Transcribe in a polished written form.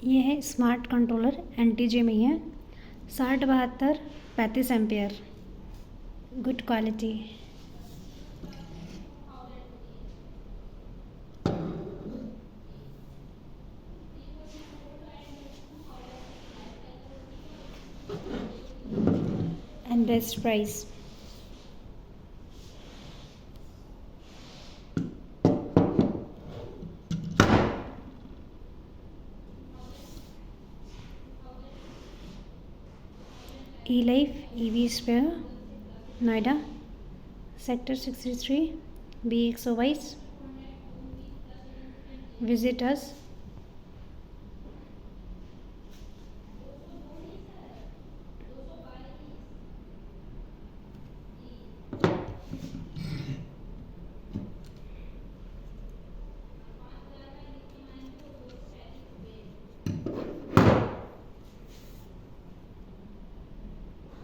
ये है smart controller, NTJ में ही है, 6072 35 ampere, good quality. And best price. ELYF EVSPARE, Noida, Sector 63, BXOYs. Visit us